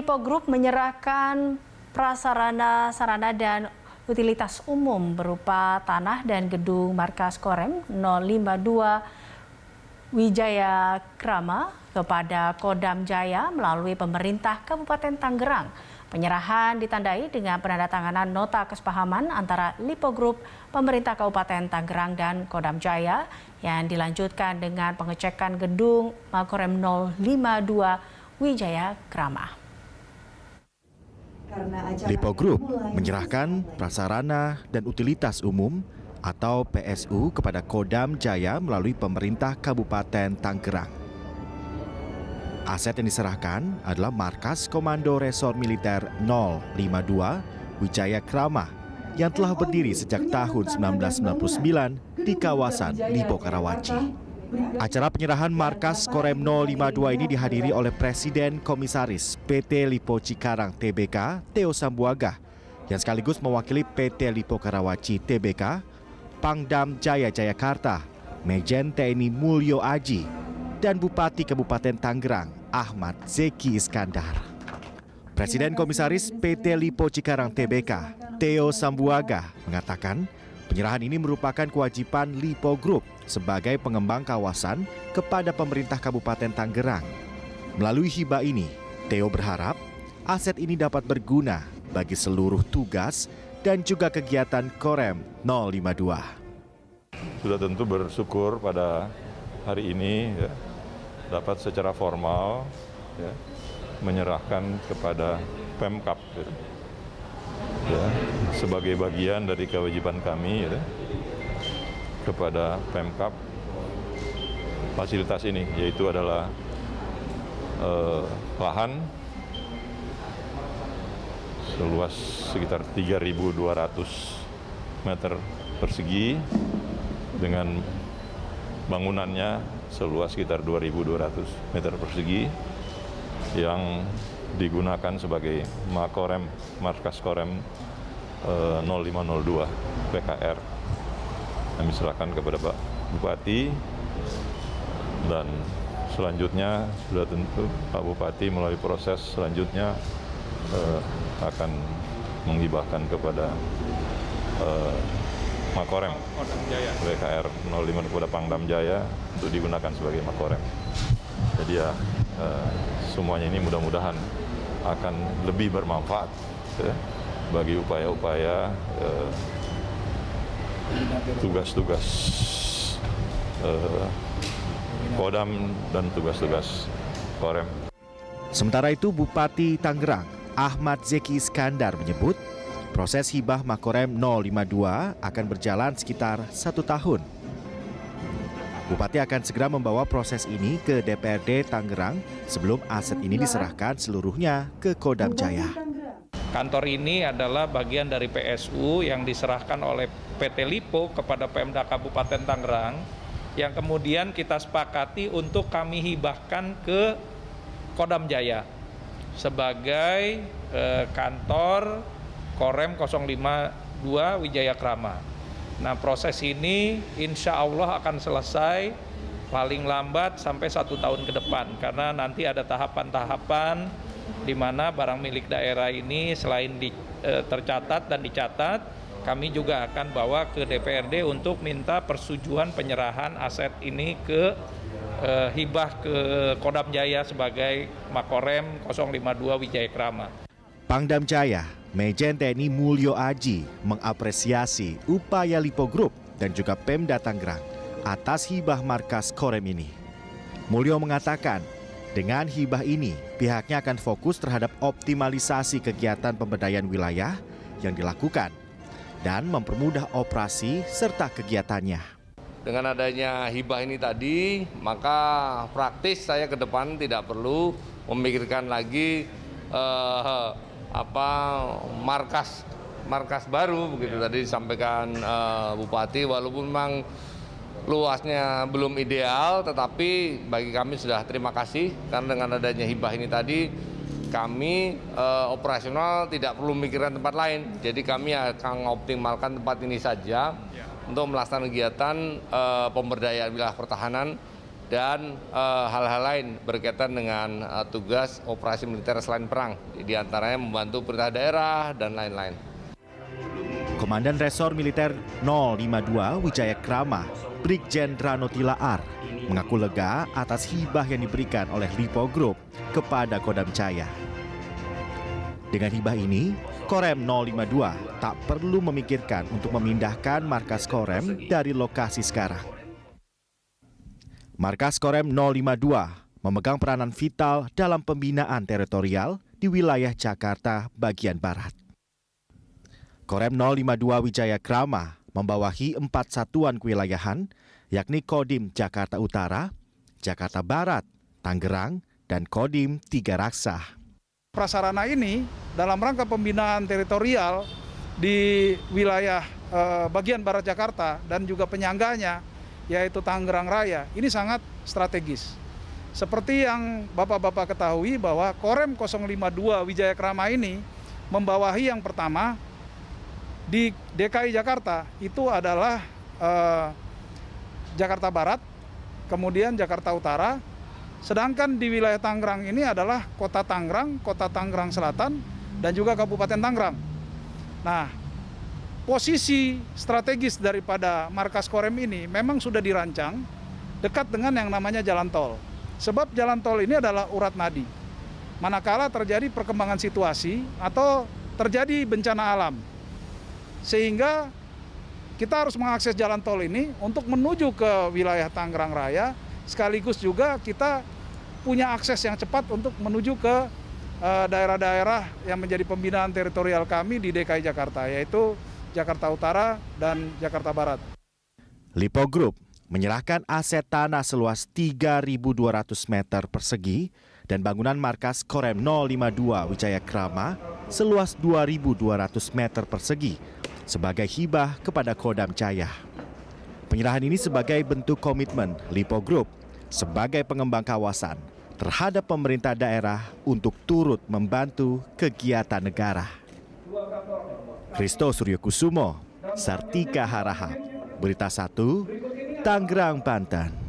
Lipo Group menyerahkan prasarana dan utilitas umum berupa tanah dan gedung markas Korem 052 Wijaya Krama kepada Kodam Jaya melalui pemerintah Kabupaten Tangerang. Penyerahan ditandai dengan penandatanganan nota kesepahaman antara Lipo Group, pemerintah Kabupaten Tangerang dan Kodam Jaya yang dilanjutkan dengan pengecekan gedung Makorem 052 Wijaya Krama. Lipo Group menyerahkan prasarana dan utilitas umum atau PSU kepada Kodam Jaya melalui pemerintah Kabupaten Tangerang. Aset yang diserahkan adalah Markas Komando Resor Militer 052 Wijaya Krama yang telah berdiri sejak tahun 1999 di kawasan Lipo Karawaci. Acara penyerahan Markas Korem 052 ini dihadiri oleh Presiden Komisaris PT Lipo Cikarang Tbk, Theo Sambuaga, yang sekaligus mewakili PT Lipo Karawaci Tbk, Pangdam Jaya Jayakarta, Majen TNI Mulyo Aji, dan Bupati Kabupaten Tangerang, Ahmad Zeki Iskandar. Presiden Komisaris PT Lipo Cikarang Tbk, Theo Sambuaga, mengatakan penyerahan ini merupakan kewajiban Lipo Group sebagai pengembang kawasan kepada pemerintah Kabupaten Tangerang. Melalui hibah ini, Theo berharap aset ini dapat berguna bagi seluruh tugas dan juga kegiatan Korem 052. Sudah tentu bersyukur pada hari ini ya, dapat secara formal ya, menyerahkan kepada Pemkab ya, sebagai bagian dari kewajiban kami ya, kepada Pemkab fasilitas ini, yaitu adalah lahan seluas sekitar 3.200 meter persegi dengan bangunannya seluas sekitar 2.200 meter persegi yang digunakan sebagai Makorem, Markas Korem 0502 PKR. Kami serahkan kepada Pak Bupati dan selanjutnya sudah tentu Pak Bupati melalui proses selanjutnya akan menghibahkan kepada Makorem PKR 05 kepada Pangdam Jaya untuk digunakan sebagai Makorem. Jadi ya semuanya ini mudah-mudahan akan lebih bermanfaat ya, bagi upaya-upaya tugas-tugas Kodam dan tugas-tugas Korem. Sementara itu Bupati Tangerang Ahmad Zeki Iskandar menyebut proses hibah Makorem 052 akan berjalan sekitar 1 tahun. Bupati akan segera membawa proses ini ke DPRD Tangerang sebelum aset ini diserahkan seluruhnya ke Kodam Jaya. Kantor ini adalah bagian dari PSU yang diserahkan oleh PT Lipo kepada Pemda Kabupaten Tangerang yang kemudian kita sepakati untuk kami hibahkan ke Kodam Jaya sebagai kantor Korem 052 Wijaya Krama. Nah, proses ini insya Allah akan selesai paling lambat sampai 1 tahun ke depan karena nanti ada tahapan-tahapan di mana barang milik daerah ini selain tercatat dan dicatat, kami juga akan bawa ke DPRD untuk minta persetujuan penyerahan aset ini ke hibah ke Kodam Jaya sebagai Makorem 052 Wijaya Krama. Pangdam Jaya, Majen TNI Mulyo Aji mengapresiasi upaya Lipo Group dan juga Pemda Tangerang atas hibah markas Korem ini. Mulyo mengatakan, dengan hibah ini, pihaknya akan fokus terhadap optimalisasi kegiatan pemberdayaan wilayah yang dilakukan dan mempermudah operasi serta kegiatannya. Dengan adanya hibah ini tadi, maka praktis saya ke depan tidak perlu memikirkan lagi markas baru begitu tadi disampaikan Bupati, walaupun memang luasnya belum ideal, tetapi bagi kami sudah terima kasih karena dengan adanya hibah ini tadi kami operasional tidak perlu memikirkan tempat lain. Jadi kami akan mengoptimalkan tempat ini saja untuk melaksanakan kegiatan pemberdayaan wilayah pertahanan dan hal-hal lain berkaitan dengan tugas operasi militer selain perang, di antaranya membantu pemerintah daerah dan lain-lain. Komandan Resor Militer 052 Wijaya Krama, Brigjen Rano Tilaar, mengaku lega atas hibah yang diberikan oleh Lipo Group kepada Kodam Jaya. Dengan hibah ini, Korem 052 tak perlu memikirkan untuk memindahkan markas Korem dari lokasi sekarang. Markas Korem 052 memegang peranan vital dalam pembinaan teritorial di wilayah Jakarta bagian barat. Korem 052 Wijaya Krama membawahi 4 satuan kewilayahan, yakni Kodim Jakarta Utara, Jakarta Barat, Tangerang, dan Kodim Tiga Raksa. Prasarana ini dalam rangka pembinaan teritorial di wilayah bagian barat Jakarta dan juga penyangganya, yaitu Tangerang Raya, ini sangat strategis. Seperti yang Bapak-Bapak ketahui bahwa Korem 052 Wijaya Krama ini membawahi yang pertama di DKI Jakarta, itu adalah Jakarta Barat, kemudian Jakarta Utara, sedangkan di wilayah Tangerang ini adalah Kota Tangerang Selatan, dan juga Kabupaten Tangerang. Nah, posisi strategis daripada markas Korem ini memang sudah dirancang dekat dengan yang namanya jalan tol. Sebab jalan tol ini adalah urat nadi. Manakala terjadi perkembangan situasi atau terjadi bencana alam, sehingga kita harus mengakses jalan tol ini untuk menuju ke wilayah Tangerang Raya, sekaligus juga kita punya akses yang cepat untuk menuju ke daerah-daerah yang menjadi pembinaan teritorial kami di DKI Jakarta, yaitu Jakarta Utara dan Jakarta Barat. Lipo Group menyerahkan aset tanah seluas 3.200 meter persegi dan bangunan markas Korem 052 Wijaya Krama seluas 2.200 meter persegi sebagai hibah kepada Kodam Jaya. Penyerahan ini sebagai bentuk komitmen Lipo Group sebagai pengembang kawasan terhadap pemerintah daerah untuk turut membantu kegiatan negara. Christo Suryokusumo, Sartika Harahap, Berita 1, Tangerang, Banten.